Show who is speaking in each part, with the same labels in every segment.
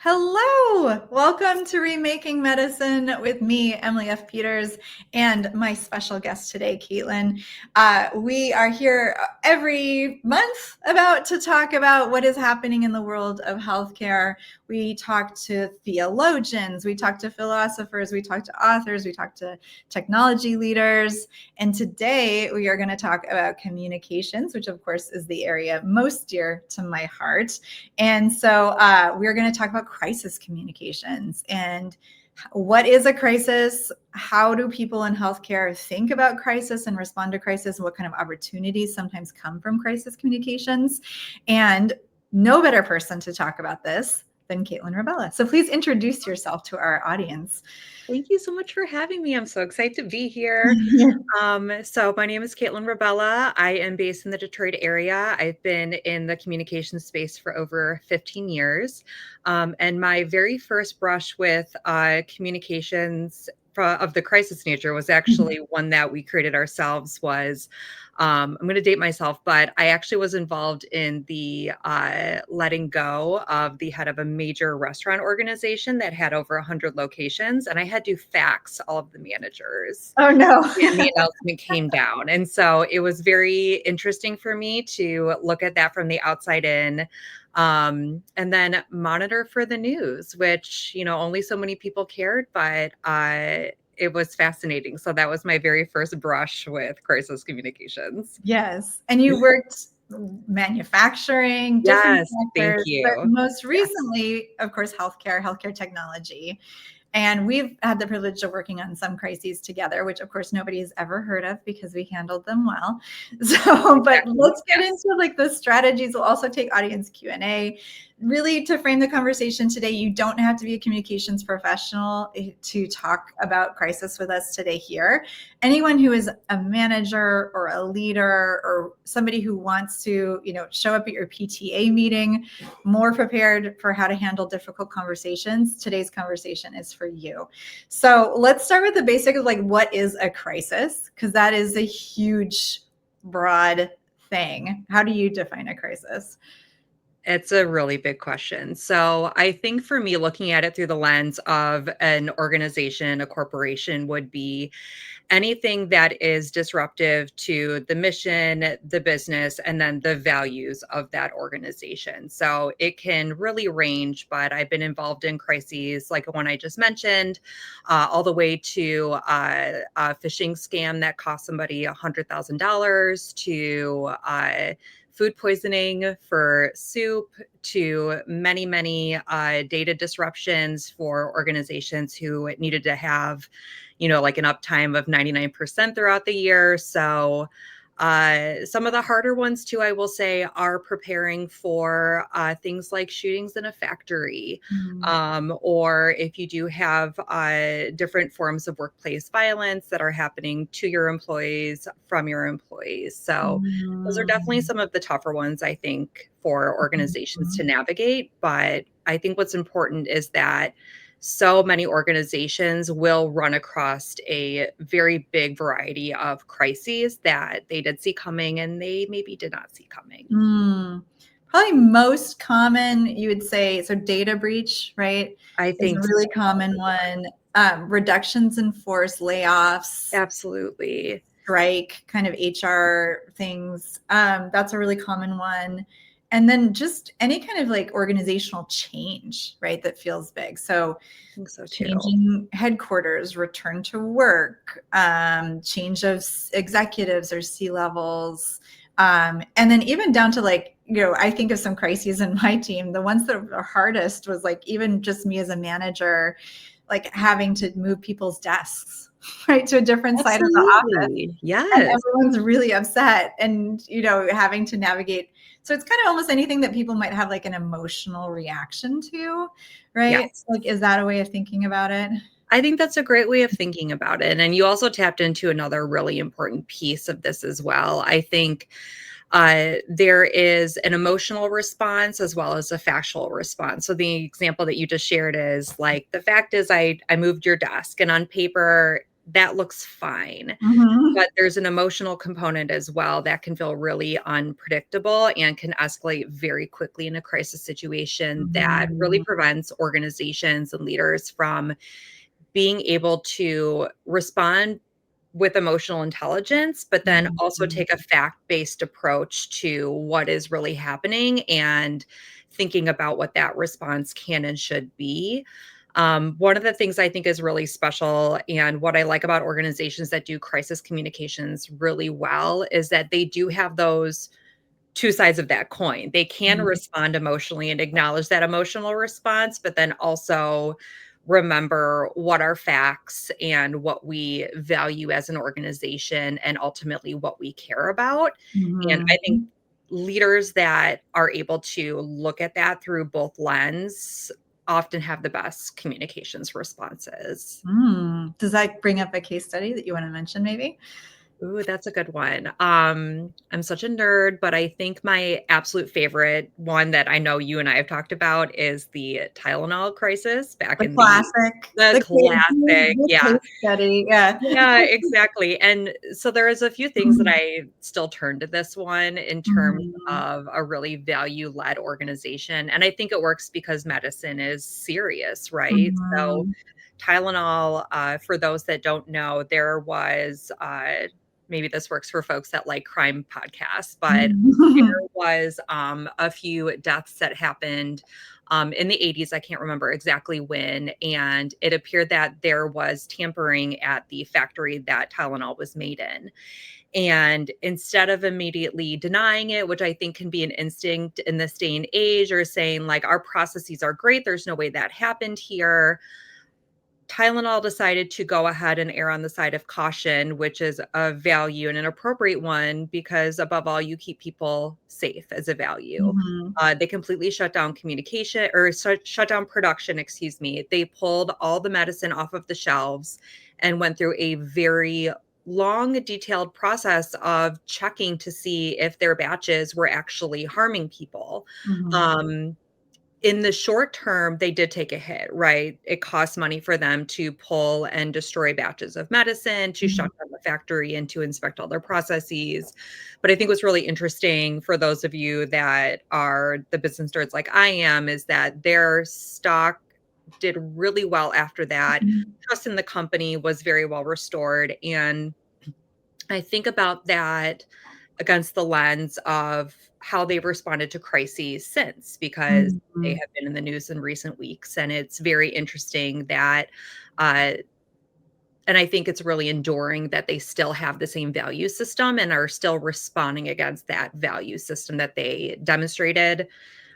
Speaker 1: Hello, welcome to Remaking Medicine with me, Emily F. Peters, and my special guest today, Kaitlin. We are here every month to talk about what is happening in the world of healthcare. We talk to theologians, we talk to philosophers, we talk to authors, we talk to technology leaders, and today we are going to talk about communications, which of course is the area most dear to my heart. And so we're going to talk about crisis communications and what is a crisis? How do people in healthcare think about crisis and respond to crisis? What kind of opportunities sometimes come from crisis communications? And no better person to talk about this than Kaitlin Rebella. So please introduce yourself to our audience.
Speaker 2: Thank you so much for having me. I'm so excited to be here. So my name is Kaitlin Rebella. I am based in the Detroit area. I've been in the communication space for over 15 years. And my very first brush with communications of the crisis nature was actually one that we created ourselves. I'm going to date myself, but I actually was involved in the letting go of the head of a major restaurant organization that had over 100 locations, and I had to fax all of the managers.
Speaker 1: Oh no.
Speaker 2: And the announcement came down. And so it was very interesting for me to look at that from the outside in. And then monitor for the news, which, only so many people cared, but it was fascinating. So that was my very first brush with crisis communications.
Speaker 1: Yes. And you worked manufacturing, different
Speaker 2: Yes, thank
Speaker 1: sectors,
Speaker 2: you.
Speaker 1: but most
Speaker 2: Yes.
Speaker 1: recently, of course, healthcare technology. And we've had the privilege of working on some crises together, which of course nobody has ever heard of because we handled them well. So, but let's get into like the strategies. We'll also take audience Q&A. Really, to frame the conversation today, you don't have to be a communications professional to talk about crisis with us today here. Anyone who is a manager or a leader or somebody who wants to, show up at your PTA meeting more prepared for how to handle difficult conversations, today's conversation is for you. So let's start with the basic of like, what is a crisis? Because that is a huge, broad thing. How do you define a crisis?
Speaker 2: It's a really big question. So I think for me, looking at it through the lens of an organization, a corporation would be anything that is disruptive to the mission, the business, and then the values of that organization. So it can really range, but I've been involved in crises like the one I just mentioned, all the way to a phishing scam that cost somebody $100,000 to food poisoning for soup, to many, many data disruptions for organizations who needed to have, like an uptime of 99% throughout the year. So some of the harder ones too, I will say, are preparing for things like shootings in a factory, or if you do have different forms of workplace violence that are happening to your employees from your employees. So those are definitely some of the tougher ones, I think, for organizations to navigate. But I think what's important is that so many organizations will run across a very big variety of crises that they did see coming and they maybe did not see coming.
Speaker 1: Probably most common, you would say, so data breach, right?
Speaker 2: I
Speaker 1: Is
Speaker 2: think
Speaker 1: a really
Speaker 2: so.
Speaker 1: common one. Reductions in force, layoffs,
Speaker 2: Absolutely.
Speaker 1: strike, kind of HR things. That's a really common one. And then just any kind of like organizational change, right? That feels big. So
Speaker 2: I think so too.
Speaker 1: changing headquarters, return to work, change of executives or C-levels. And then even down to like, I think of some crises in my team. The ones that were hardest was like, even just me as a manager, like having to move people's desks, right, to a different side of the office.
Speaker 2: Absolutely. Yes.
Speaker 1: And everyone's really upset and, having to navigate. So it's kind of almost anything that people might have like an emotional reaction to, right?
Speaker 2: Yes.
Speaker 1: Like, is that a way of thinking about it?
Speaker 2: I think that's a great way of thinking about it. And you also tapped into another really important piece of this as well. I think there is an emotional response as well as a factual response. So the example that you just shared is like, the fact is I moved your desk, and on paper, that looks fine.
Speaker 1: Mhm.
Speaker 2: But there's an emotional component as well that can feel really unpredictable and can escalate very quickly in a crisis situation that really
Speaker 1: Mhm.
Speaker 2: prevents organizations and leaders from being able to respond with emotional intelligence, but then also
Speaker 1: Mhm.
Speaker 2: take a fact-based approach to what is really happening and thinking about what that response can and should be. One of the things I think is really special and what I like about organizations that do crisis communications really well is that they do have those two sides of that coin. They can
Speaker 1: Mhm.
Speaker 2: respond emotionally and acknowledge that emotional response, but then also remember what are facts and what we value as an organization and ultimately what we care about. And I think
Speaker 1: Mhm.
Speaker 2: leaders that are able to look at that through both lens often have the best communications responses.
Speaker 1: Does that bring up a case study that you want to mention maybe?
Speaker 2: Ooh, that's a good one. I'm such a nerd, but I think my absolute favorite one that I know you and I have talked about is the Tylenol crisis back
Speaker 1: The
Speaker 2: in
Speaker 1: classic,
Speaker 2: the classic.
Speaker 1: the
Speaker 2: Yeah.
Speaker 1: case study, yeah.
Speaker 2: Yeah, exactly. And so there is a few things that
Speaker 1: Mhm.
Speaker 2: I still turn to this one in terms of a really value-led organization. And I think it works because medicine is serious, right? So
Speaker 1: Mhm.
Speaker 2: Tylenol, for those that don't know, there was maybe this works for folks that like crime podcasts, but
Speaker 1: Mhm.
Speaker 2: there was a few deaths that happened in the 80s. I can't remember exactly when. And it appeared that there was tampering at the factory that Tylenol was made in. And instead of immediately denying it, which I think can be an instinct in this day and age, or saying, like, our processes are great, there's no way that happened here, Tylenol decided to go ahead and err on the side of caution, which is a value and an appropriate one because, above all, you keep people safe as a value.
Speaker 1: Mhm.
Speaker 2: They completely shut down communication or shut down production, excuse me. They pulled all the medicine off of the shelves and went through a very long, detailed process of checking to see if their batches were actually harming people.
Speaker 1: Mhm.
Speaker 2: Um, in the short term, they did take a hit, right? It costs money for them to pull and destroy batches of medicine, to
Speaker 1: Mhm.
Speaker 2: shut down the factory, and to inspect all their processes. But I think what's really interesting for those of you that are the business nerds like I am is that their stock did really well after that.
Speaker 1: Mhm.
Speaker 2: Trust in the company was very well restored. And I think about that against the lens of how they've responded to crises since, because they
Speaker 1: Mhm.
Speaker 2: have been in the news in recent weeks. And it's very interesting that, uh, and I think it's really enduring that they still have the same value system and are still responding against that value system that they demonstrated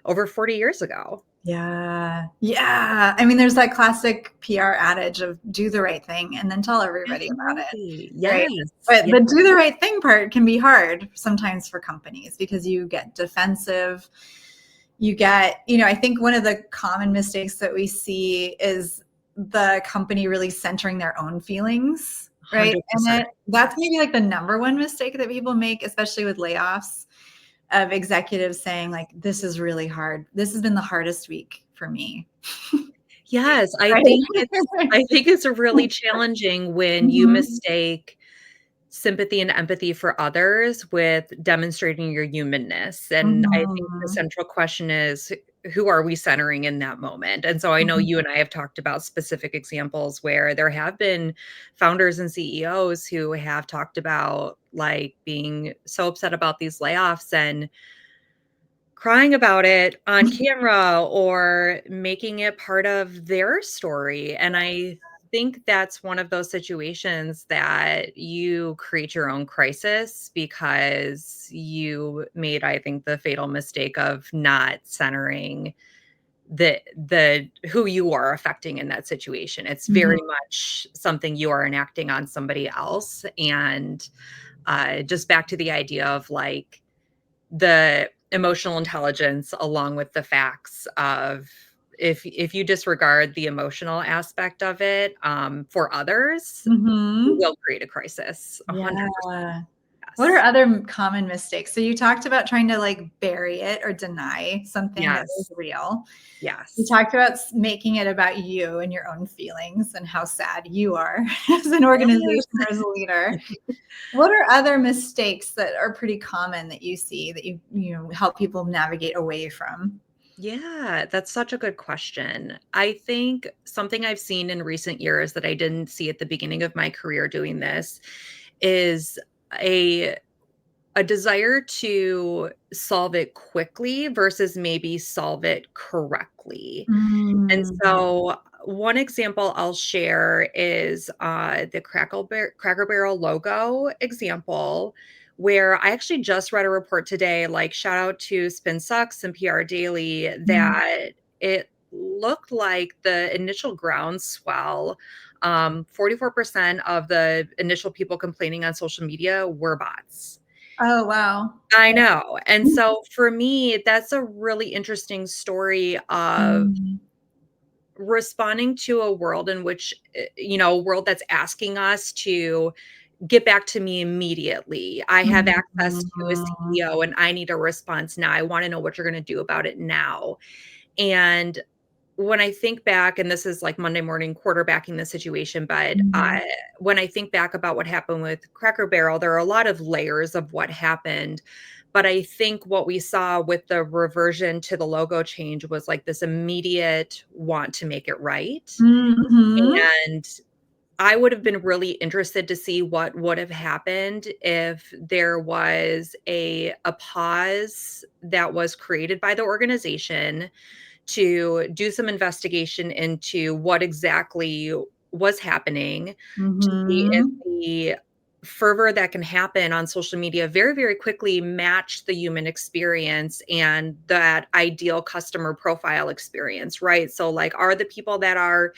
Speaker 2: over 40 years ago.
Speaker 1: Yeah. Yeah. I mean, there's that classic PR adage of do the right thing and then tell everybody about it,
Speaker 2: Absolutely.
Speaker 1: right?
Speaker 2: Yes.
Speaker 1: But
Speaker 2: Yes.
Speaker 1: the do the right thing part can be hard sometimes for companies because you get defensive. You get, I think one of the common mistakes that we see is the company really centering their own feelings, right? And
Speaker 2: 100%.
Speaker 1: that's maybe like the number one mistake that people make, especially with layoffs of executives saying like, this is really hard. This has been the hardest week for me.
Speaker 2: Yes, I
Speaker 1: Right?
Speaker 2: think it's really challenging when you
Speaker 1: Mhm.
Speaker 2: mistake sympathy and empathy for others with demonstrating your humanness, and I think the
Speaker 1: Mhm.
Speaker 2: central question is, who are we centering in that moment? And so I know
Speaker 1: Mhm.
Speaker 2: you and I have talked about specific examples where there have been founders and CEOs who have talked about, like, being so upset about these layoffs and crying about it on camera or making it part of their story, and I think that's one of those situations that you create your own crisis because you made, I think, the fatal mistake of not centering the who you are affecting in that situation. It's
Speaker 1: Mhm.
Speaker 2: very much something you are enacting on somebody else, and, just back to the idea of, like, the emotional intelligence along with the facts of, if you disregard the emotional aspect of it, for others, you
Speaker 1: Mhm.
Speaker 2: will create a crisis, 100%.
Speaker 1: Yeah. What are
Speaker 2: Yes.
Speaker 1: other common mistakes? So you talked about trying to like bury it or deny something that was
Speaker 2: Yes.
Speaker 1: real. You
Speaker 2: Yes.
Speaker 1: talked about making it about you and your own feelings and how sad you are as an
Speaker 2: Yes.
Speaker 1: organization or as a leader. What are other mistakes that are pretty common that you see that you help people navigate away from?
Speaker 2: Yeah, that's such a good question. I think something I've seen in recent years that I didn't see at the beginning of my career doing this is a a desire to solve it quickly versus maybe solve it correctly. And
Speaker 1: Mm.
Speaker 2: so one example I'll share is the Cracker Barrel logo example, where I actually just read a report today, like shout out to Spin Sucks and PR Daily,
Speaker 1: Mm.
Speaker 2: that it looked like the initial groundswell, 44% of the initial people complaining on social media were bots.
Speaker 1: Oh, wow.
Speaker 2: I know. And so for me, that's a really interesting story of
Speaker 1: Mm.
Speaker 2: responding to a world in which, a world that's asking us to get back to me immediately. I have access to a
Speaker 1: Mhm.
Speaker 2: CEO and I need a response now. I want to know what you're going to do about it now. And when I think back, and this is like Monday morning quarterbacking the situation, but
Speaker 1: Mhm.
Speaker 2: when I think back about what happened with Cracker Barrel, there are a lot of layers of what happened. But I think what we saw with the reversion to the logo change was like this immediate want to make it right.
Speaker 1: Mhm.
Speaker 2: And I would have been really interested to see what would have happened if there was a pause that was created by the organization to do some investigation into what exactly was happening, to see if
Speaker 1: Mhm.
Speaker 2: the fervor that can happen on social media very, very quickly matched the human experience and that ideal customer profile experience, right? So, like, are the people that are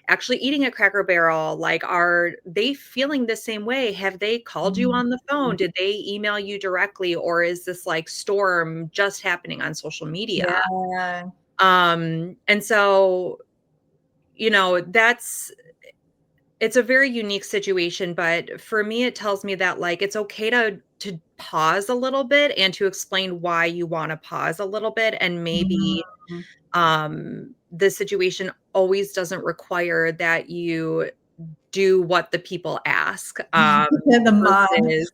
Speaker 2: actually eating at Cracker Barrel, like, are they feeling the same way? Have they called you on the phone?
Speaker 1: Mhm.
Speaker 2: Did they email you directly? Or is this like storm just happening on social media?
Speaker 1: Yeah.
Speaker 2: And so, that's it's a very unique situation, but for me, it tells me that like it's okay to pause a little bit and to explain why you want to pause a little bit. And maybe
Speaker 1: Mhm.
Speaker 2: the situation always doesn't require that you do what the people ask.
Speaker 1: The mob.
Speaker 2: Versus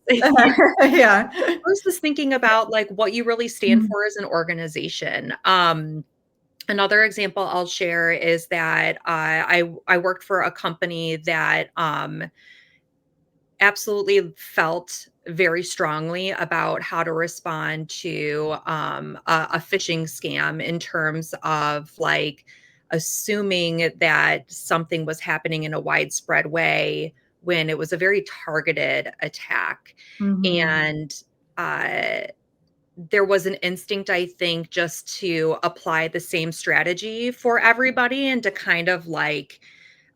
Speaker 1: Yeah.
Speaker 2: versus thinking about like what you really stand
Speaker 1: Mhm.
Speaker 2: for as an organization. Another example I'll share is that I worked for a company that absolutely felt very strongly about how to respond to a phishing scam in terms of like assuming that something was happening in a widespread way when it was a very targeted attack.
Speaker 1: Mhm.
Speaker 2: And uh, there was an instinct, I think, just to apply the same strategy for everybody and to kind of like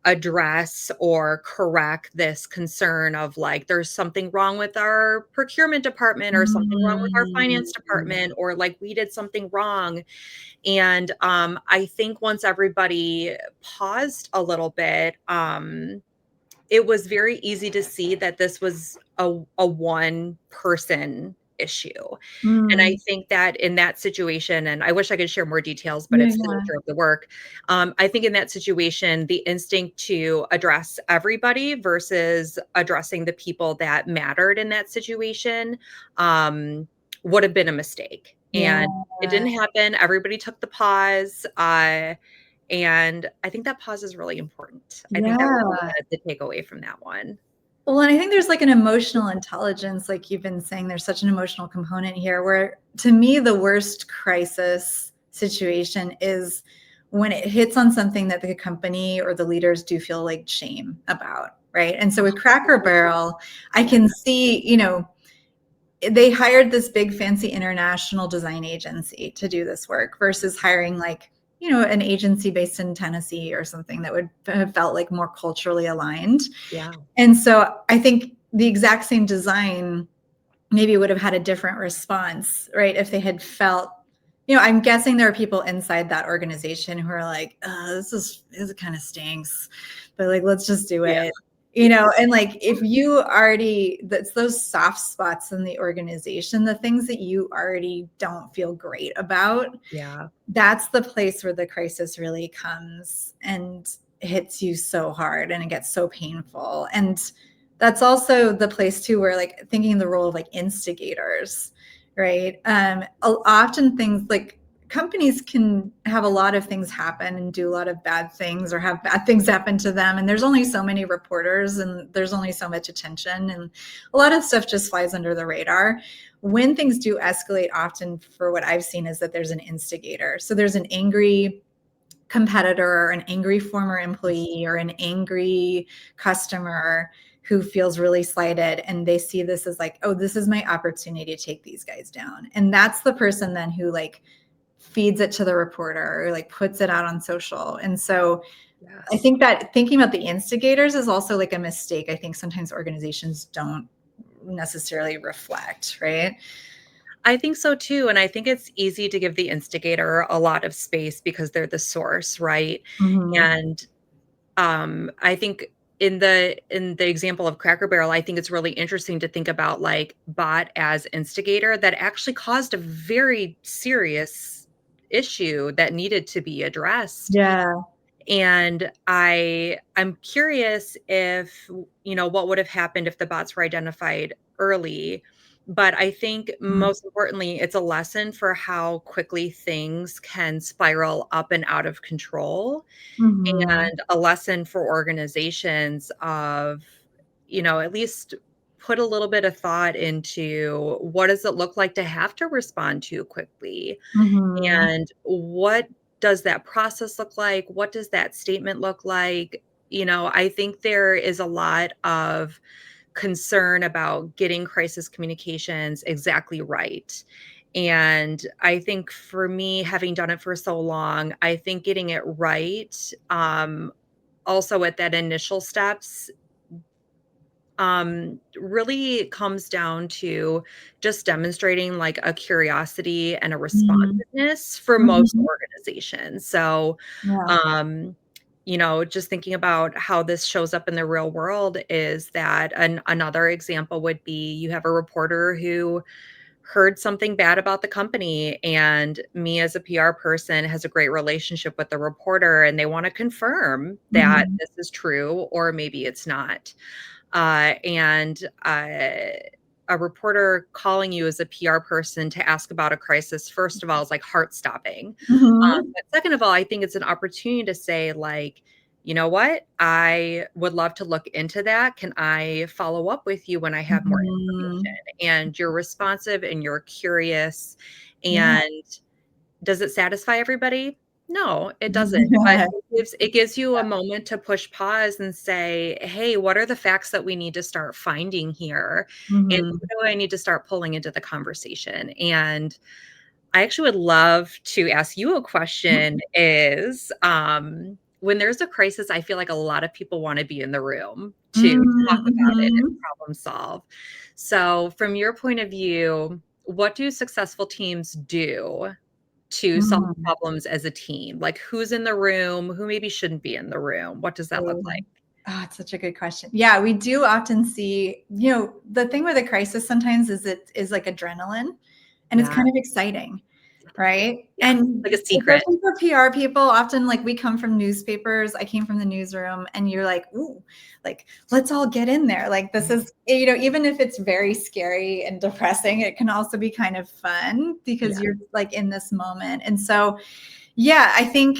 Speaker 2: address or correct this concern of like there's something wrong with our procurement department or something wrong with our finance
Speaker 1: Mhm.
Speaker 2: department or like we did something wrong. And I think once everybody paused a little bit, it was very easy to see that this was a one person issue. And I
Speaker 1: Mm.
Speaker 2: think that in that situation, and I wish I could share more details, but
Speaker 1: Yeah,
Speaker 2: it's the
Speaker 1: yeah.
Speaker 2: nature of the work. I think in that situation, the instinct to address everybody versus addressing the people that mattered in that situation um, would have been a mistake.
Speaker 1: Yeah.
Speaker 2: And it didn't happen. Everybody took the pause. And I think that pause is really important. I think that would be
Speaker 1: Yeah.
Speaker 2: the takeaway from that one.
Speaker 1: Well, and I think there's like an emotional intelligence, like you've been saying, there's such an emotional component here where to me, the worst crisis situation is when it hits on something that the company or the leaders do feel like shame about. Right. And so with Cracker Barrel, I
Speaker 2: Yeah,
Speaker 1: can see, they hired this big fancy international design agency to do this work versus hiring like an agency based in Tennessee or something that would have felt like more culturally aligned.
Speaker 2: yeah,
Speaker 1: And so I think the exact same design maybe would have had a different response, right? If they had felt, I'm guessing there are people inside that organization who are like, this kind of stinks, but like, let's just do
Speaker 2: yeah,
Speaker 1: it. And like if you already, that's those soft spots in the organization, the things that you already don't feel great about,
Speaker 2: Yeah.
Speaker 1: that's the place where the crisis really comes and hits you so hard and it gets so painful. And that's also the place too where like thinking the role of like instigators, right? Often things like companies can have a lot of things happen and do a lot of bad things or have bad things happen to them, and there's only so many reporters and there's only so much attention, and a lot of stuff just flies under the radar. When things do escalate, often for what I've seen is that there's an instigator. So there's an angry competitor or an angry former employee or an angry customer who feels really slighted, and they see this as like, oh, this is my opportunity to take these guys down. And that's the person then who like feeds it to the reporter or like puts it out on social. And so I
Speaker 2: Yes.
Speaker 1: think that thinking about the instigators is also like a mistake. I think sometimes organizations don't necessarily reflect, right?
Speaker 2: I think so too. And I think it's easy to give the instigator a lot of space because they're the source, right?
Speaker 1: Mm-hmm.
Speaker 2: And I think in the example of Cracker Barrel, I think it's really interesting to think about like bot as instigator that actually caused a very serious issue that needed to be addressed.
Speaker 1: Yeah.
Speaker 2: And I'm curious if, what would have happened if the bots were identified early. But I think most importantly, it's a lesson for how quickly things can spiral up and out of control,
Speaker 1: Mm-hmm.
Speaker 2: and a lesson for organizations of, at least put a little bit of thought into what does it look like to have to respond too quickly,
Speaker 1: Mm-hmm.
Speaker 2: and what does that process look like? What does that statement look like? I think there is a lot of concern about getting crisis communications exactly right. And I think for me, having done it for so long, I think getting it right, also at that initial steps, really comes down to just demonstrating like a curiosity and a
Speaker 1: Mm-hmm.
Speaker 2: responsiveness for most
Speaker 1: Mm-hmm.
Speaker 2: organizations. So,
Speaker 1: Yeah.
Speaker 2: um, just thinking about how this shows up in the real world is that another example would be you have a reporter who heard something bad about the company, and me as a PR person has a great relationship with the reporter and they want to confirm that
Speaker 1: Mm-hmm.
Speaker 2: this is true or maybe it's not. And a reporter calling you as a PR person to ask about a crisis, first of all, is like heart stopping.
Speaker 1: Mm-hmm.
Speaker 2: But second of all, I think it's an opportunity to say, like, you know what? I would love to look into that. Can I follow up with you when I have more
Speaker 1: Mm-hmm.
Speaker 2: information? And you're responsive and you're curious.
Speaker 1: Yeah.
Speaker 2: And does it satisfy everybody? No, it doesn't, but it gives you a moment to push pause and say, "Hey, what are the facts that we need to start finding here? And
Speaker 1: Mm-hmm.
Speaker 2: who do I need to start pulling into the conversation?" And I actually would love to ask you a question is, when there's a crisis, I feel like a lot of people wanna be in the room to talk about it and
Speaker 1: Mm-hmm.
Speaker 2: problem solve. So from your point of view, what do successful teams do to solve
Speaker 1: Mm-hmm.
Speaker 2: problems as a team? Like, who's in the room? Who maybe shouldn't be in the room? What does that look like?
Speaker 1: Oh, it's such a good question. Yeah, we do often see, the thing with a crisis sometimes is it is like adrenaline and it's
Speaker 2: Yeah,
Speaker 1: kind of exciting, right?
Speaker 2: yeah,
Speaker 1: And
Speaker 2: like a secret.
Speaker 1: especially for PR people, often like we come from newspapers. I came from the newsroom, and you're like, ooh, like let's all get in there. Like this is, even if it's very scary and depressing, it can also be kind of fun because
Speaker 2: Yeah,
Speaker 1: you're like in this moment. And so yeah, I think,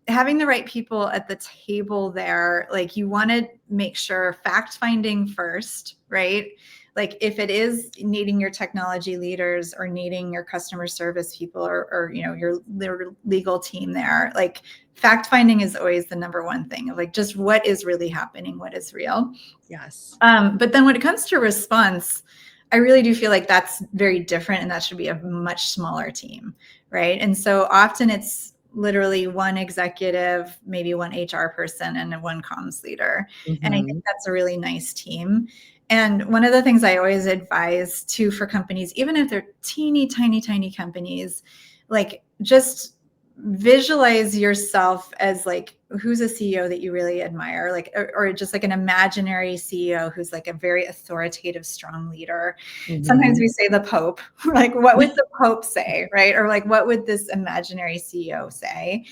Speaker 1: having the right people at the table there, like you want to make sure fact finding first, right? Like if it is needing your technology leaders or needing your customer service people or your legal team there, like fact finding is always the number one thing of like just what is really happening, what is real.
Speaker 2: yes.
Speaker 1: But then when it comes to response, I really do feel like that's very different and that should be a much smaller team, right? And so often it's literally one executive, maybe one HR person, and one comms leader. And I think
Speaker 2: Mhm.
Speaker 1: that's a really nice team. And one of the things I always advise too for companies, even if they're teeny tiny companies, like just visualize yourself as like, who's a CEO that you really admire, like, or just like an imaginary CEO who's like a very authoritative, strong leader. Sometimes
Speaker 2: Mhm.
Speaker 1: we say the Pope, like, what would the Pope say, right? Or like, what would this imaginary CEO say?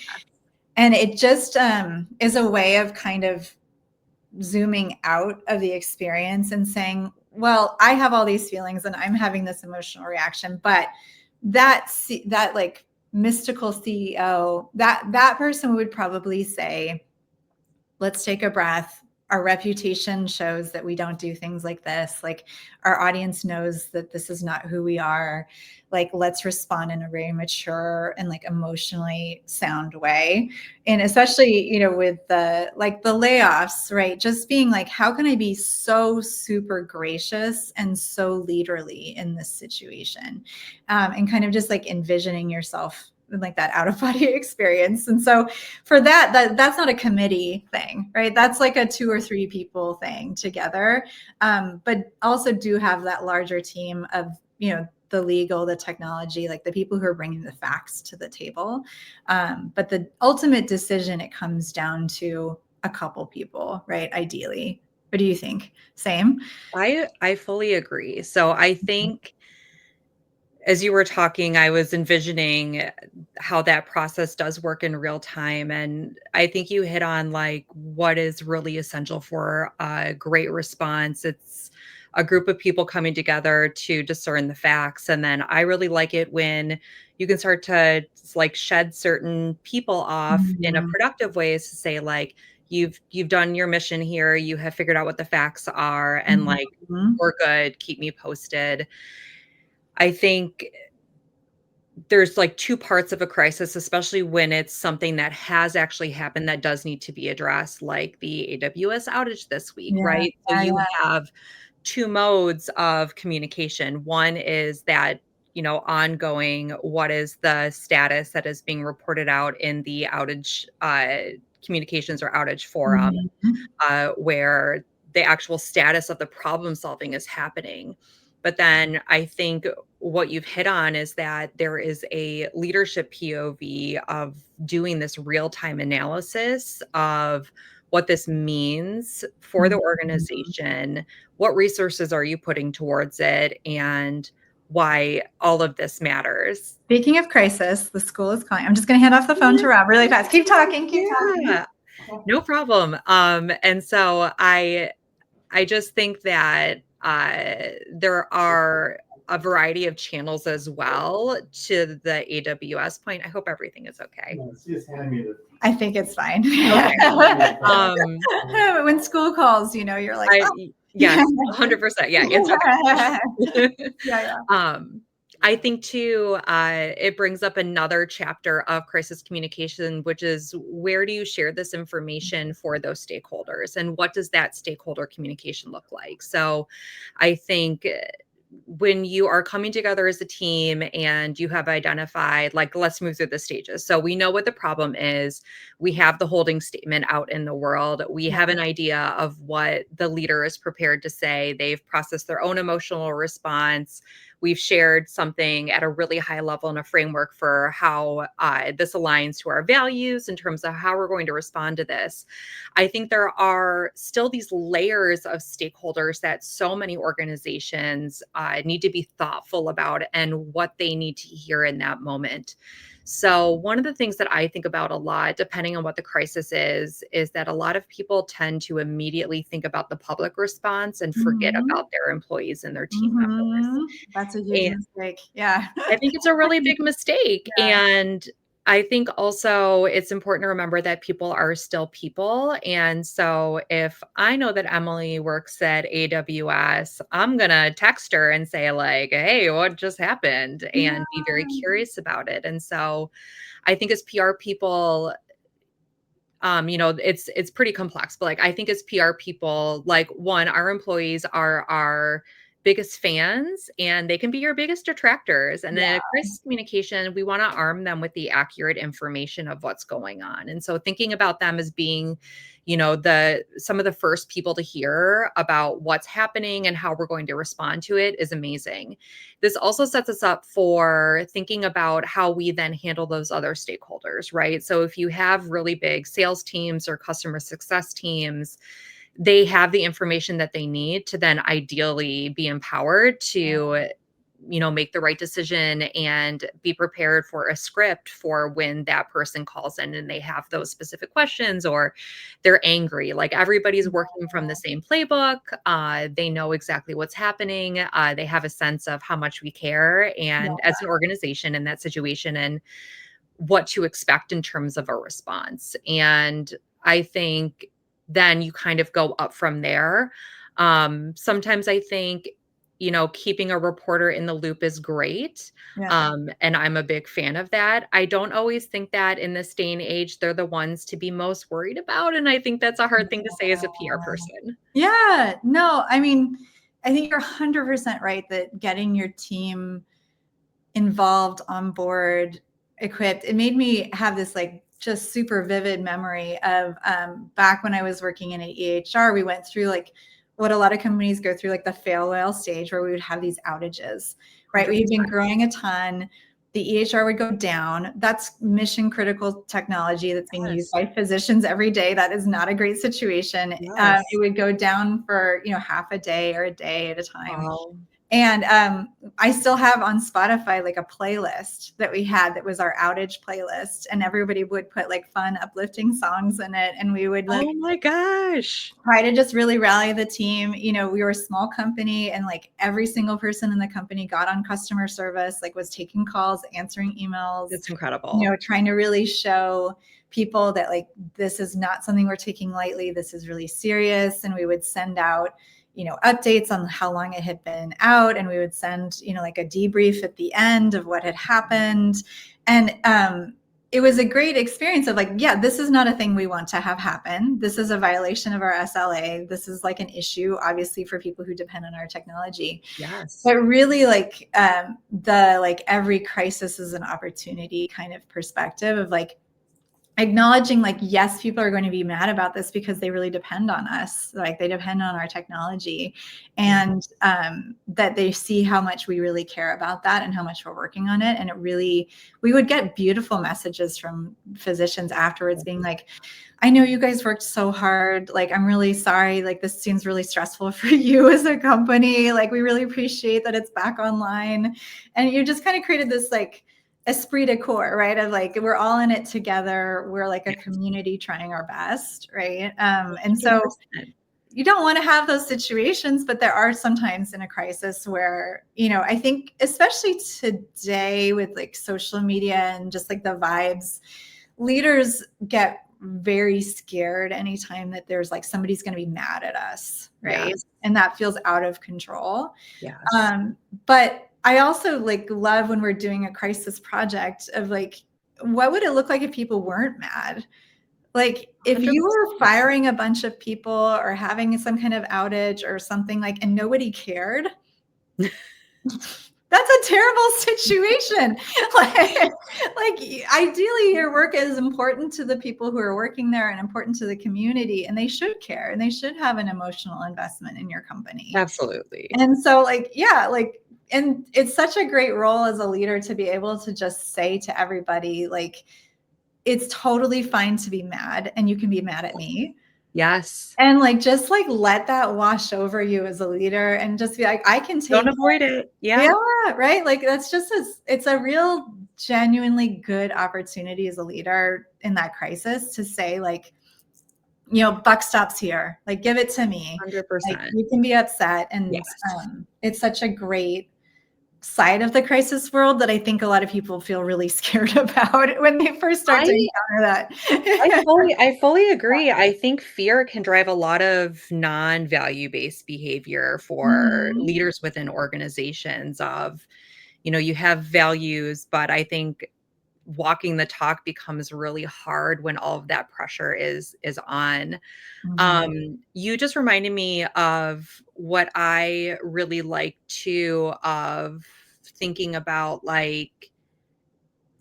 Speaker 1: And it just is a way of kind of zooming out of the experience and saying, well, I have all these feelings and I'm having this emotional reaction, but that like mystical CEO, that person would probably say, let's take a breath. Our reputation shows that we don't do things like this. Like, our audience knows that this is not who we are. Like, let's respond in a very mature and like emotionally sound way. And especially, with the layoffs, right? Just being like, how can I be so super gracious and so leaderly in this situation? And kind of just like envisioning yourself in like that out of body experience. And so for that's not a committee thing, right? That's like a 2 or 3 people thing together. But also do have that larger team of, the legal, the technology, like the people who are bringing the facts to the table. But the ultimate decision, it comes down to a couple people, right? Ideally. What do you think? Same?
Speaker 2: I fully agree. So I think as you were talking, I was envisioning how that process does work in real time. And I think you hit on like what is really essential for a great response. It's a group of people coming together to discern the facts. And then I really like it when you can start to like shed certain people off in a
Speaker 1: Mhm.
Speaker 2: productive ways to say, like, you've done your mission here, you have figured out what the facts are, and like
Speaker 1: Mhm.
Speaker 2: we're good, keep me posted. I think there's like 2 parts of a crisis, especially when it's something that has actually happened that does need to be addressed, like the AWS outage this week,
Speaker 1: Yeah,
Speaker 2: right? So
Speaker 1: yeah,
Speaker 2: you
Speaker 1: yeah.
Speaker 2: have 2 modes of communication. One is that, ongoing, what is the status that is being reported out in the outage communications or outage forum,
Speaker 1: Mhm.
Speaker 2: where the actual status of the problem solving is happening. But then I think what you've hit on is that there is a leadership POV of doing this real time analysis of what this means for the
Speaker 1: Mhm.
Speaker 2: organization, what resources are you putting towards it, and why all of this matters.
Speaker 1: Speaking of crisis, the school is calling. I'm just going to hand off the phone to Rob really fast. Keep talking, keep talking.
Speaker 2: Yeah, no problem. And so I just think that there are a variety of channels as well to the AWS point. I hope everything is okay.
Speaker 1: I think it's fine.
Speaker 2: Okay. Um,
Speaker 1: When school calls, you're like, oh.
Speaker 2: yes, 100%. Yeah, it's okay.
Speaker 1: Yeah, yeah.
Speaker 2: um, I think too, it brings up another chapter of crisis communication, which is where do you share this information for those stakeholders, and what does that stakeholder communication look like? So, I think when you are coming together as a team and you have identified, like, let's move through the stages. So we know what the problem is. We have the holding statement out in the world. We
Speaker 1: Yeah.
Speaker 2: have an idea of what the leader is prepared to say. They've processed their own emotional response. We've shared something at a really high level and a framework for how this aligns to our values in terms of how we're going to respond to this. I think there are still these layers of stakeholders that so many organizations need to be thoughtful about and what they need to hear in that moment. So, one of the things that I think about a lot, depending on what the crisis is that a lot of people tend to immediately think about the public response and forget
Speaker 1: Mhm.
Speaker 2: about their employees and their team members.
Speaker 1: Mhm. That's a huge mistake. Yeah.
Speaker 2: I think it's a really big mistake,
Speaker 1: Yeah.
Speaker 2: and I think also it's important to remember that people are still people, and so if I know that Emily works at AWS, I'm gonna text her and say like, "Hey, what just happened?"
Speaker 1: Yeah.
Speaker 2: and be very curious about it, and so I think as PR people, it's pretty complex, but, like, I think as PR people, like, 1, our employees are our biggest fans, and they can be your biggest detractors. And
Speaker 1: Yeah.
Speaker 2: then crisis communication, we want to arm them with the accurate information of what's going on. And so thinking about them as being, the some of the first people to hear about what's happening and how we're going to respond to it is amazing. This also sets us up for thinking about how we then handle those other stakeholders, right? So if you have really big sales teams or customer success teams, they have the information that they need to then ideally be empowered to make the right decision and be prepared for a script for when that person calls in and they have those specific questions or they're angry. Like everybody's working from the same playbook. They know exactly what's happening. They have a sense of how much we care
Speaker 1: Yeah.
Speaker 2: and as an organization in that situation and what to expect in terms of a response. And I think then you kind of go up from there. Sometimes I think, keeping a reporter in the loop is great.
Speaker 1: Yeah.
Speaker 2: And I'm a big fan of that. I don't always think that in this day and age, they're the ones to be most worried about. And I think that's a hard thing to say as a PR person.
Speaker 1: Yeah. No, I mean, I think you're 100% right that getting your team involved, on board, equipped, it made me have this like just super vivid memory of back when I was working in an EHR, we went through like what a lot of companies go through, like the fail whale stage where we would have these outages, right? We've been growing a ton. The EHR would go down. That's mission critical technology that's being used
Speaker 2: Yes.
Speaker 1: by physicians every day. That is not a great situation.
Speaker 2: Yes.
Speaker 1: It would go down for, half a day or a day at a time.
Speaker 2: Wow.
Speaker 1: And I still have on Spotify like a playlist that we had that was our outage playlist, and everybody would put like fun, uplifting songs in it, and we would like
Speaker 2: Oh my gosh.
Speaker 1: try to just really rally the team. We were a small company, and like every single person in the company got on customer service, like was taking calls, answering emails.
Speaker 2: It's incredible.
Speaker 1: Trying to really show people that like this is not something we're taking lightly. This is really serious, and we would send out updates on how long it had been out. And we would send, like a debrief at the end of what had happened. And it was a great experience of like, yeah, this is not a thing we want to have happen. This is a violation of our SLA. This is like an issue, obviously, for people who depend on our technology.
Speaker 2: Yes.
Speaker 1: But really like the like every crisis is an opportunity kind of perspective of like, acknowledging like, yes, people are going to be mad about this because they really depend on us. Like they depend on our technology, and that they see how much we really care about that and how much we're working on it. And we would get beautiful messages from physicians afterwards being like, I know you guys worked so hard. Like, I'm really sorry. Like, this seems really stressful for you as a company. Like, we really appreciate that it's back online. And you just kind of created this like esprit de corps, right? Of like, we're all in it together. We're like a community trying our best, right? And so
Speaker 2: 100%.
Speaker 1: you don't want to have those situations, but there are sometimes in a crisis where, I think especially today with like social media and just like the vibes, leaders get very scared anytime that there's like somebody's going to be mad at us, right?
Speaker 2: Yes.
Speaker 1: And that feels out of control.
Speaker 2: Yes.
Speaker 1: But I also like love when we're doing a crisis project of like, what would it look like if people weren't mad? Like if you
Speaker 2: 100%.
Speaker 1: were firing a bunch of people or having some kind of outage or something like, and nobody cared, that's a terrible situation. like ideally your work is important to the people who are working there and important to the community, and they should care and they should have an emotional investment in your company.
Speaker 2: Absolutely.
Speaker 1: And so like, yeah, like, and it's such a great role as a leader to be able to just say to everybody, like, it's totally fine to be mad and you can be mad at me.
Speaker 2: Yes.
Speaker 1: And like, just like let that wash over you as a leader and just be like, I can take
Speaker 2: Don't avoid it. Yeah.
Speaker 1: Yeah, right. Like that's just it's a real genuinely good opportunity as a leader in that crisis to say like, buck stops here. Like, give it to me.
Speaker 2: 100%.
Speaker 1: Like, you can be upset. And
Speaker 2: Yes.
Speaker 1: it's such a great side of the crisis world that I think a lot of people feel really scared about when they first start to encounter that.
Speaker 2: I fully agree. I think fear can drive a lot of non-value based behavior for
Speaker 1: Mhm.
Speaker 2: leaders within organizations of, you have values, but I think walking the talk becomes really hard when all of that pressure is on.
Speaker 1: Mhm.
Speaker 2: You just reminded me of what I really like to of thinking about, like,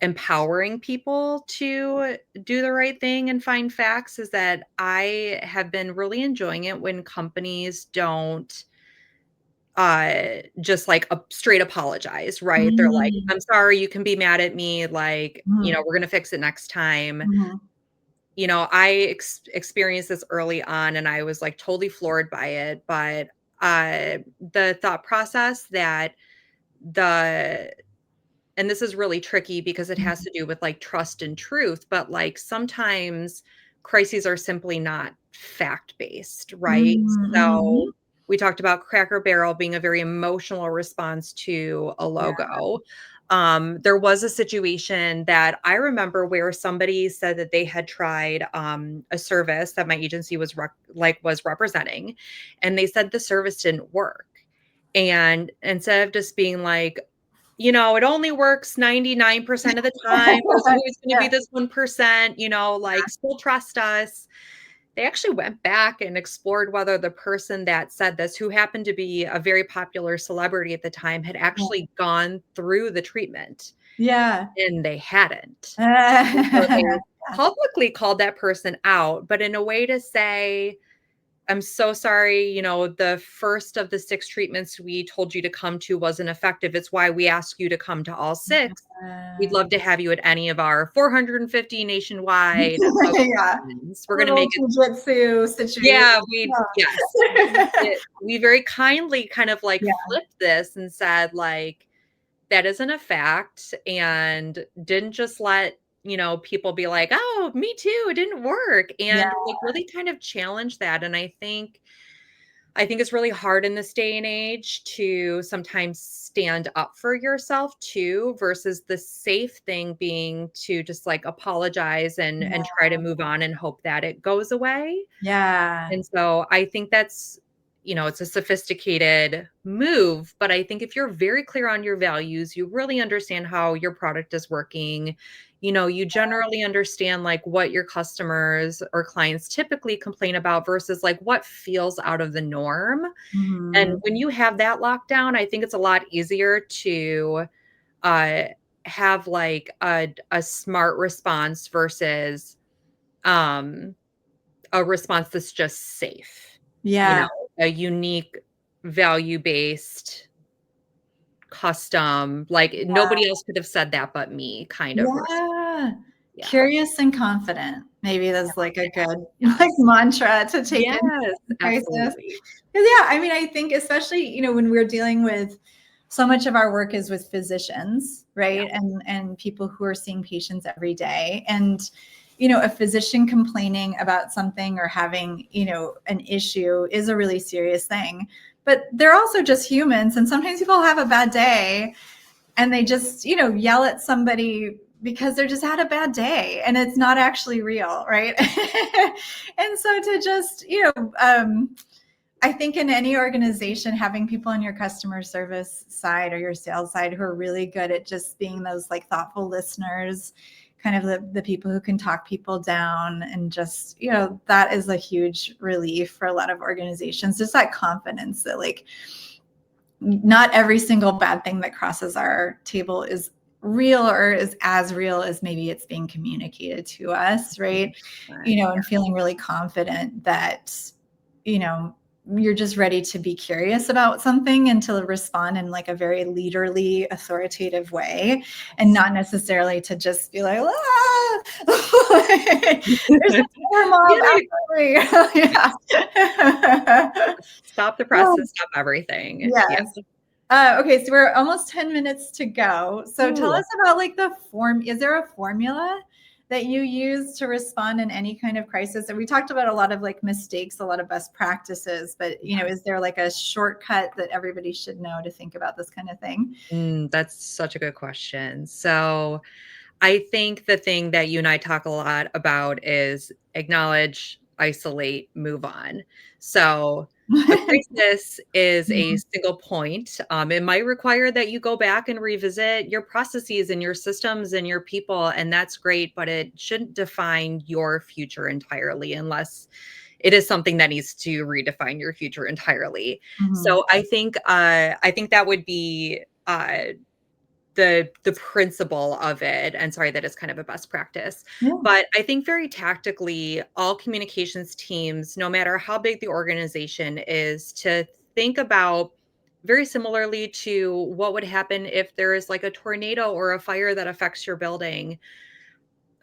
Speaker 2: empowering people to do the right thing and find facts, is that I have been really enjoying it when companies don't just like a straight apologize, right? They're like,
Speaker 1: Mhm.
Speaker 2: "I'm sorry, you can be mad at me, like,
Speaker 1: Mhm.
Speaker 2: we're gonna fix it next time."
Speaker 1: Mhm.
Speaker 2: I experienced this early on and I was like totally floored by it, but the thought process that the and this is really tricky because it has
Speaker 1: Mhm.
Speaker 2: to do with like trust and truth, but like sometimes crises are simply not fact based, right? So
Speaker 1: Mhm.
Speaker 2: we talked about Cracker Barrel being a very emotional response to a
Speaker 1: Yeah.
Speaker 2: logo. There was a situation that I remember where somebody said that they had tried a service that my agency was representing, and they said the service didn't work. And instead of just being like, it only works 99% of the time. There's always gonna be
Speaker 1: Yeah.
Speaker 2: this 1%, like, still trust us. They actually went back and explored whether the person that said this, who happened to be a very popular celebrity at the time, had
Speaker 1: Yeah.
Speaker 2: actually gone through the treatment,
Speaker 1: Yeah.
Speaker 2: and they hadn't. And so they
Speaker 1: Yeah.
Speaker 2: publicly called that person out, but in a way to say, I'm so sorry, the first of the 6 treatments we told you to come to wasn't effective. It's why we ask you to come to all 6. We'd love to have you at any of our 450 nationwide
Speaker 1: Yeah.
Speaker 2: locations. We're gonna
Speaker 1: Little
Speaker 2: make it.
Speaker 1: jujitsu situation.
Speaker 2: Yeah, yes.
Speaker 1: Yeah.
Speaker 2: We very kindly kind of, like,
Speaker 1: Yeah.
Speaker 2: flipped this and said, like, "That isn't a fact," and didn't just let, people be like, "Oh, me too, it didn't work,"
Speaker 1: Yeah.
Speaker 2: and, like, really kind of challenge that, and I think it's really hard in this day and age to sometimes stand up for yourself too, versus the safe thing being to just like apologize and
Speaker 1: Yeah.
Speaker 2: try to move on and hope that it goes away.
Speaker 1: Yeah.
Speaker 2: And so I think that's, it's a sophisticated move, but I think if you're very clear on your values, you really understand how your product is working, you generally understand like what your customers or clients typically complain about versus like what feels out of the norm. And
Speaker 1: Mhm.
Speaker 2: when you have that locked down, I think it's a lot easier to uh have like a smart response versus um a response that's just safe, you know,
Speaker 1: Yeah.
Speaker 2: a unique value-based, custom, like, nobody else could have said that but me kind of response.
Speaker 1: Yeah.
Speaker 2: Yeah.
Speaker 1: Curious and confident. Maybe that's like a good like mantra to take in
Speaker 2: Yes,
Speaker 1: crisis. 'Cause
Speaker 2: absolutely.
Speaker 1: yeah, I mean, I think especially, when we're dealing with so much of our work is with physicians,
Speaker 2: Yeah.
Speaker 1: right? And people who are seeing patients every day. And, a physician complaining about something or having, an issue is a really serious thing. But they're also just humans. And sometimes people have a bad day and they just yell at somebody because they're just had a bad day and it's not actually real, right? And so to just I think in any organization, having people on your customer service side or your sales side who are really good at just being those like thoughtful listeners, kind of the people who can talk people down, and just that is a huge relief for a lot of organizations, just that confidence that like not every single bad thing that crosses our table is real or is as real as maybe it's being communicated to us, right?
Speaker 2: 100%.
Speaker 1: And feeling really confident that, you know, you're just ready to be curious about something and to respond in like a very leaderly, authoritative way, and
Speaker 2: Yes.
Speaker 1: not necessarily to just be like, ah, there's a terror mob
Speaker 2: Yeah,
Speaker 1: after me. Yeah.
Speaker 2: stop the press
Speaker 1: Oh,
Speaker 2: and stop everything. Yeah.
Speaker 1: yes. Okay, so we're almost 10 minutes to go. So tell
Speaker 2: Ooh.
Speaker 1: us about like the form. Is there a formula that you use to respond in any kind of crisis? And we talked about a lot of like mistakes, a lot of best practices, but is there like a shortcut that everybody should know to think about this kind of thing?
Speaker 2: That's such a good question. So, I think the thing that you and I talk a lot about is acknowledge, isolate, move on. So, A crisis is a
Speaker 1: Mhm,
Speaker 2: single point. It might require that you go back and revisit your processes and your systems and your people, and that's great, but it shouldn't define your future entirely unless it is something that needs to redefine your future entirely.
Speaker 1: mhm.
Speaker 2: So I think that would be the principle of it, and sorry that is kind of a best practice.
Speaker 1: Yeah.
Speaker 2: But I think very tactically, all communications teams, no matter how big the organization is, to think about very similarly to what would happen if there is like a tornado or a fire that affects your building.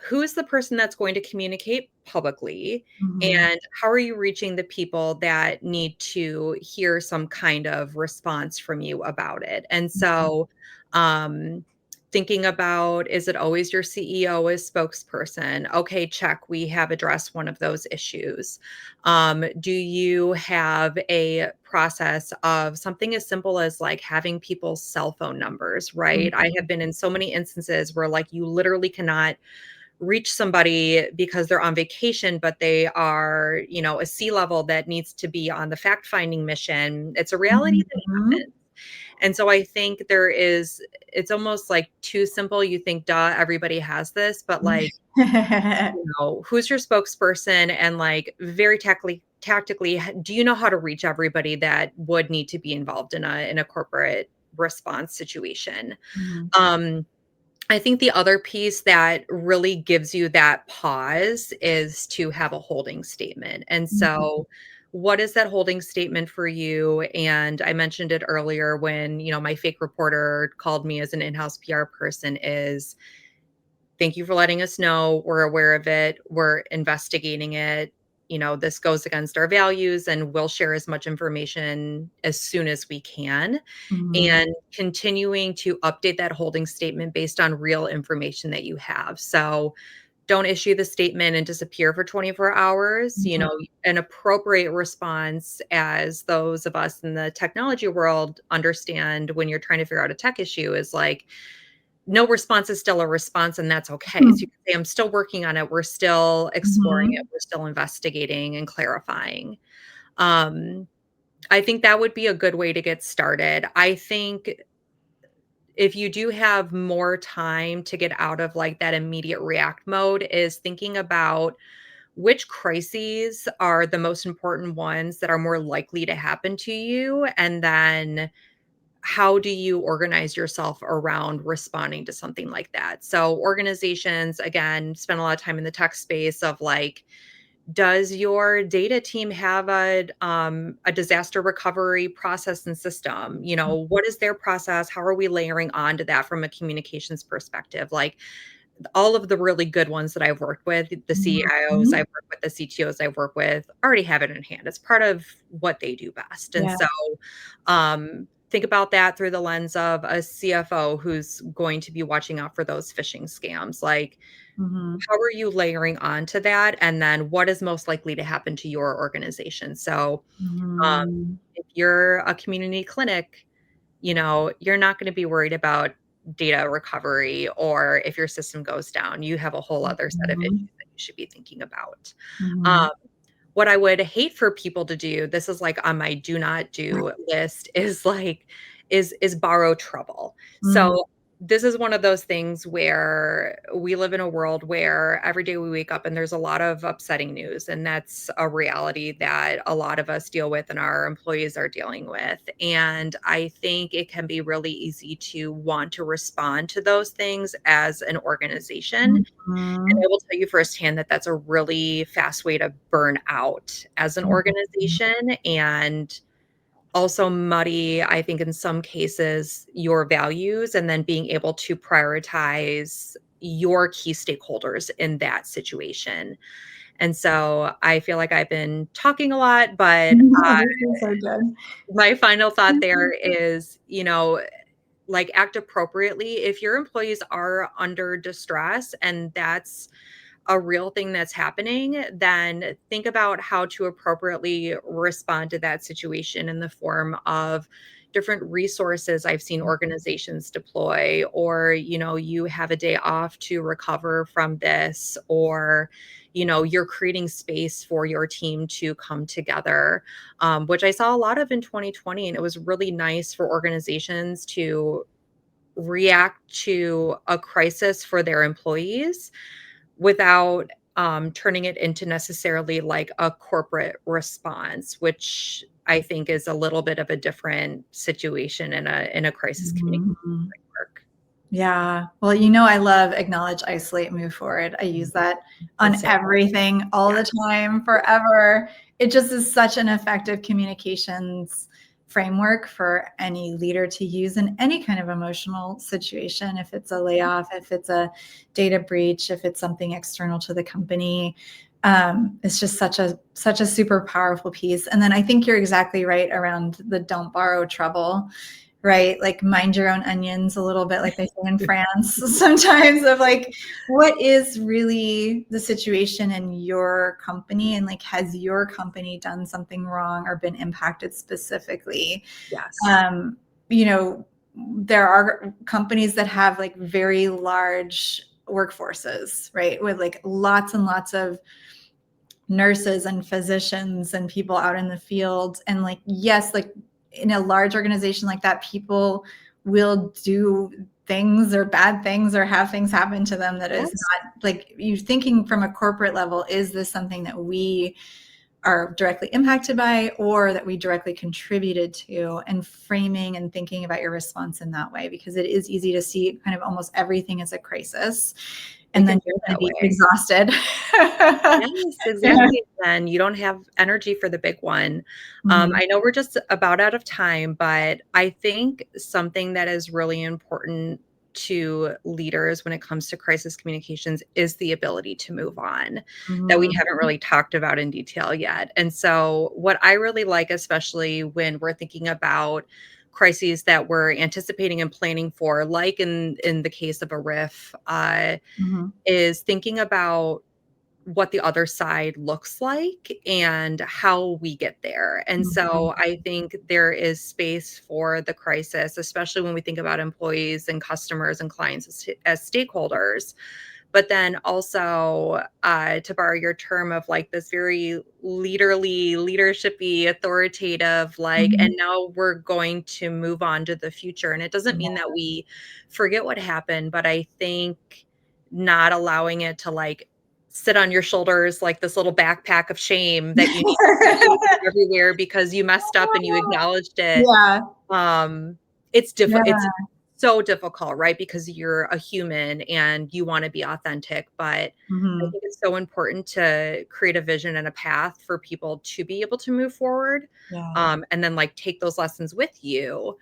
Speaker 2: Who is the person that's going to communicate publicly,
Speaker 1: Mhm,
Speaker 2: and how are you reaching the people that need to hear some kind of response from you about it? And
Speaker 1: mhm,
Speaker 2: so, um, thinking about, is it always your CEO as spokesperson? Okay, check. We have addressed one of those issues. Do you have a process of something as simple as like having people's cell phone numbers, right? I
Speaker 1: mhm,
Speaker 2: have been in so many instances where like you literally cannot reach somebody because they're on vacation, but they are, you know, a sea level that needs to be on the fact finding mission. It's a reality that
Speaker 1: mhm,
Speaker 2: happens. And so I think it's almost like too simple. You think, duh, everybody has this, but like,
Speaker 1: mhm.
Speaker 2: you know, who's your spokesperson? And like, very tactically, do you know how to reach everybody that would need to be involved in a corporate response situation?
Speaker 1: Mhm,
Speaker 2: Um, I think the other piece that really gives you that pause is to have a holding statement. And
Speaker 1: mhm,
Speaker 2: so what is that holding statement for you? And I mentioned it earlier when, you know, my fake reporter called me as an in-house PR person is thank you for letting us know. We're aware of it. We're investigating it. You know, this goes against our values and we'll share as much information as soon as we can,
Speaker 1: mhm,
Speaker 2: and continuing to update that holding statement based on real information that you have. So don't issue the statement and disappear for 24 hours. You
Speaker 1: mhm,
Speaker 2: know, an appropriate response, as those of us in the technology world understand when you're trying to figure out a tech issue, is like, no response is still a response, and that's okay. So
Speaker 1: mhm,
Speaker 2: you can say, I'm still working on it. We're still exploring it.
Speaker 1: mhm,
Speaker 2: We're still investigating and clarifying. Um, I think that would be a good way to get started. I think if you do have more time to get out of like that immediate react mode, is thinking about which crises are the most important ones that are more likely to happen to you, and then how do you organize yourself around responding to something like that? So organizations, again, spend a lot of time in the tech space of like, does your data team have a disaster recovery process and system? You know, what is their process? How are we layering onto that from a communications perspective? Like, all of the really good ones that I've worked with, the CIOs
Speaker 1: mhm.
Speaker 2: I've worked with, the CTOs I've worked with, already have it in hand. It's part of what they do best. And
Speaker 1: Yeah.
Speaker 2: so, think about that through the lens of a CFO who's going to be watching out for those phishing scams. Like,
Speaker 1: Mhm,
Speaker 2: how are you layering on to that? And then what is most likely to happen to your organization? So, um,
Speaker 1: mhm,
Speaker 2: if you're a community clinic, you know, you're not gonna be worried about data recovery, or if your system goes down, you have a whole other set of issues
Speaker 1: mhm,
Speaker 2: that you should be thinking about.
Speaker 1: mhm.
Speaker 2: Um, what I would hate for people to do, this is like on my do not do list, is like is borrow trouble.
Speaker 1: Mhm,
Speaker 2: So this is one of those things where we live in a world where every day we wake up and there's a lot of upsetting news, and that's a reality that a lot of us deal with and our employees are dealing with. And I think it can be really easy to want to respond to those things as an organization, and
Speaker 1: mhm,
Speaker 2: I will tell you firsthand that that's a really fast way to burn out as an
Speaker 1: mhm,
Speaker 2: organization, and also muddy, I think, in some cases, your values, and then being able to prioritize your key stakeholders in that situation. And so I feel like I've been talking a lot, but
Speaker 1: No, this is so good.
Speaker 2: my final thought there
Speaker 1: Mhm,
Speaker 2: is, you know, like, act appropriately if your employees are under distress, and that's a real thing that's happening, then think about how to appropriately respond to that situation in the form of different resources I've seen organizations deploy, or, you have a day off to recover from this, or, you're creating space for your team to come together, which I saw a lot of in 2020. And it was really nice for organizations to react to a crisis for their employees without turning it into necessarily like a corporate response, which I think is a little bit of a different situation in a crisis communication
Speaker 1: Mhm.
Speaker 2: framework.
Speaker 1: Yeah. Well, I love acknowledge, isolate, move forward. I use that
Speaker 2: The
Speaker 1: on
Speaker 2: same.
Speaker 1: everything all the
Speaker 2: Yes.
Speaker 1: time,
Speaker 2: Yeah.
Speaker 1: forever. It just is such an effective communications framework for any leader to use in any kind of emotional situation. If it's a layoff, if it's a data breach, if it's something external to the company, it's just such a super powerful piece. And then I think you're exactly right around the don't borrow trouble, right? Like mind your own onions a little bit, like they say in France sometimes, of like, what is really the situation in your company? And like, has your company done something wrong or been impacted specifically?
Speaker 2: Yes.
Speaker 1: Um, you know, there are companies that have like very large workforces, right? With like lots and lots of nurses and physicians and people out in the field. And like, yes, like in a large organization like that, people will do things or bad things or have things happen to them that is
Speaker 2: Yes.
Speaker 1: not like you thinking from a corporate level, is this something that we are directly impacted by or that we directly contributed to, and framing and thinking about your response in that way, because it is easy to see kind of almost everything as a crisis
Speaker 2: It
Speaker 1: and then
Speaker 2: can
Speaker 1: you're
Speaker 2: feel
Speaker 1: going to
Speaker 2: that
Speaker 1: be
Speaker 2: way.
Speaker 1: exhausted.
Speaker 2: Yes,
Speaker 1: Yeah.
Speaker 2: exactly. And you don't have energy for the big one.
Speaker 1: Mhm.
Speaker 2: I know we're just about out of time, but I think something that is really important to leaders when it comes to crisis communications is the ability to move on, that we
Speaker 1: Mhm.
Speaker 2: haven't really talked about in detail yet. And so, what I really like, especially when we're thinking about crises that we're anticipating and planning for, like in the case of a RIF,
Speaker 1: Mhm.
Speaker 2: is thinking about what the other side looks like and how we get there. And
Speaker 1: Mhm.
Speaker 2: so I think there is space for the crisis, especially when we think about employees and customers and clients as stakeholders. But then also, to borrow your term of like this very leadershipy, authoritative, like, and
Speaker 1: Mhm.
Speaker 2: now we're going to move on to the future. And it doesn't mean that we forget what happened, but I think not allowing it to like sit on your shoulders like this little backpack of shame that you need to carry everywhere because you messed up and you acknowledged it.
Speaker 1: Yeah.
Speaker 2: um,
Speaker 1: Yeah.
Speaker 2: it's so difficult, right? Because you're a human and you wanna be authentic, but I
Speaker 1: Mhm.
Speaker 2: think it's so important to create a vision and a path for people to be able to move forward,
Speaker 1: Yeah.
Speaker 2: and then, like, take those lessons with you.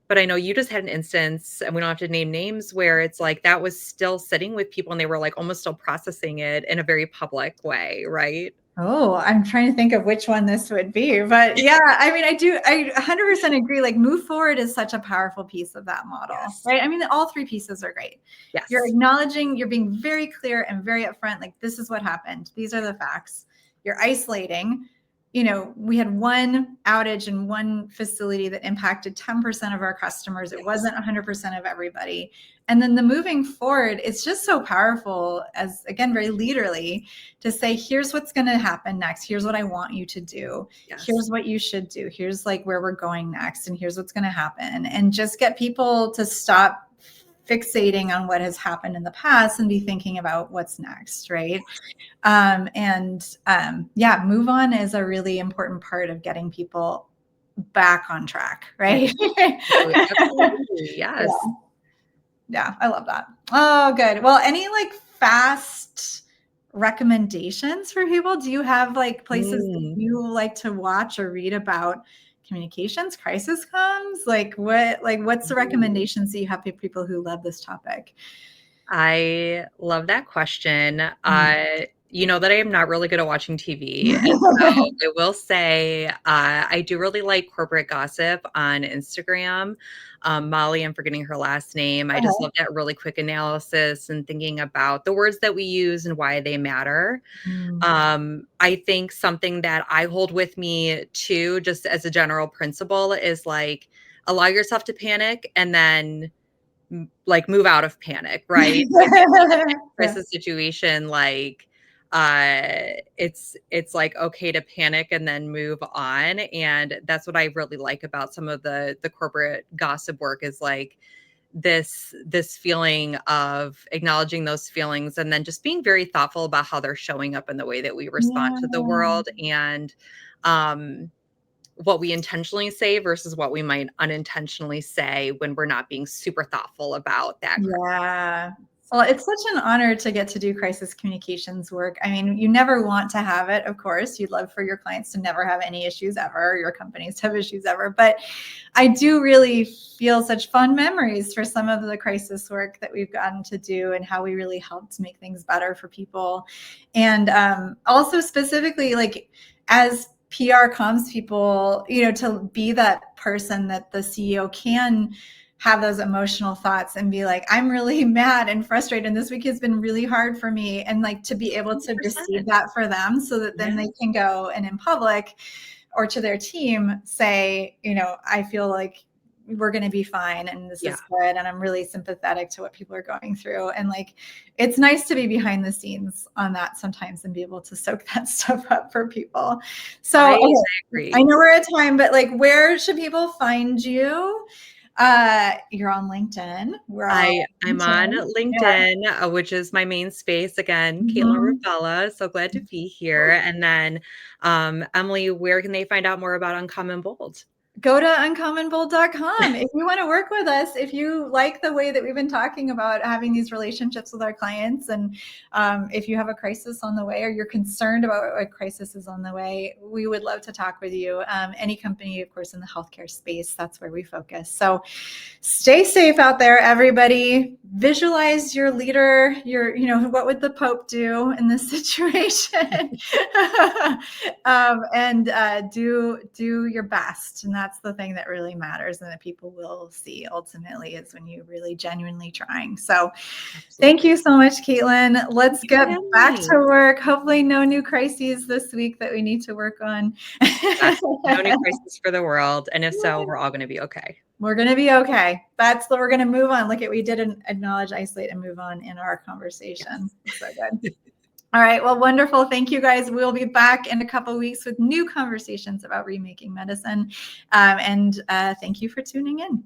Speaker 2: But I know you just had an instance, and we don't have to name names, where it's like that was still sitting with people and they were, like, almost still processing it in a very public way, right?
Speaker 1: Oh, I'm trying to think of which one this would be. But yeah, I mean, I 100% agree. Like, move forward is such a powerful piece of that model,
Speaker 2: Yes.
Speaker 1: right? I mean, all three pieces are great. You're
Speaker 2: Yes.
Speaker 1: acknowledging, you're being very clear and very upfront. Like, this is what happened. These are the facts. You're isolating. We had one outage in one facility that impacted 10% of our customers. It
Speaker 2: Yes.
Speaker 1: wasn't 100% of everybody. And then the moving forward, it's just so powerful, as again, very leaderly, to say, here's what's going to happen next. Here's what I want you to do.
Speaker 2: Yes.
Speaker 1: Here's what you should do. Here's like where we're going next. And here's what's going to happen. And just get people to stop fixating on what has happened in the past and be thinking about what's next. Right. Yeah, move on is a really important part of getting people back on track.
Speaker 2: Back
Speaker 1: Right.
Speaker 2: to absolutely, yes.
Speaker 1: Yeah. Yeah, I love that. Oh, good. Well, any like fast recommendations for people? Do you have like places that
Speaker 2: Mm.
Speaker 1: you like to watch or read about communications, crisis comms? What's the
Speaker 2: Ooh.
Speaker 1: recommendations that you have for people who love this topic?
Speaker 2: I love that question.
Speaker 1: Mm.
Speaker 2: you know that I am not really good at watching TV. And so I will say I do really like corporate gossip on Instagram. Molly, I'm forgetting her last name. I just love that really quick analysis and thinking about the words that we use and why they matter.
Speaker 1: Mm.
Speaker 2: I think something that I hold with me too, just as a general principle, is like allow yourself to panic and then like move out of panic, right? When you feel like a
Speaker 1: Yeah.
Speaker 2: crisis situation, like it's like okay to panic and then move on. And that's what I really like about some of the corporate gossip work is like this feeling of acknowledging those feelings and then just being very thoughtful about how they're showing up in the way that we respond to the
Speaker 1: Yeah.
Speaker 2: world and um what we intentionally say versus what we might unintentionally say when we're not being super thoughtful about that.
Speaker 1: Yeah. Well, it's such an honor to get to do crisis communications work. I mean, you never want to have it, of course. You'd love for your clients to never have any issues ever, your companies to have issues ever. But I do really feel such fond memories for some of the crisis work that we've gotten to do and how we really helped make things better for people. And also specifically, like as PR comms people, to be that person that the CEO can have those emotional thoughts and be like, I'm really mad and frustrated. And this week has been really hard for me. And like to be able to
Speaker 2: 100%.
Speaker 1: receive that for them so that then they can go and in public or to their team say, I feel like we're going to be fine and this is good. And I'm really sympathetic to what people are going through. And like, it's nice to be behind the scenes on that sometimes and be able to soak that stuff up for people. So
Speaker 2: I
Speaker 1: okay,
Speaker 2: agree.
Speaker 1: I know we're at time, but like, where should people find you? You're on LinkedIn.
Speaker 2: I'm on LinkedIn, which is my main space. Again, Kaitlin
Speaker 1: Mhm.
Speaker 2: Rebella. So glad to be here. And then, Emily, where can they find out more about Uncommon Bold?
Speaker 1: Go to uncommonbold.com if you want to work with us, if you like the way that we've been talking about having these relationships with our clients, and if you have a crisis on the way or you're concerned about a crisis is on the way, we would love to talk with you. Any company, of course, in the healthcare space, that's where we focus. So stay safe out there, everybody. Visualize your leader, what would the Pope do in this situation? And do your best. And that's the thing that really matters and that people will see ultimately is when you really genuinely trying. So thank you so much, Kaitlin. Let's get back to work. Hopefully no new crises this week that we need to work on.
Speaker 2: Yes, no new crisis for the world. And if so, we're all going to be okay.
Speaker 1: We're going to be okay. We're going to move on. Look at, we did acknowledge, isolate, and move on in our conversation. Yes. So good. All right. Well, wonderful. Thank you, guys. We'll be back in a couple of weeks with new conversations about remaking medicine. And thank you for tuning in.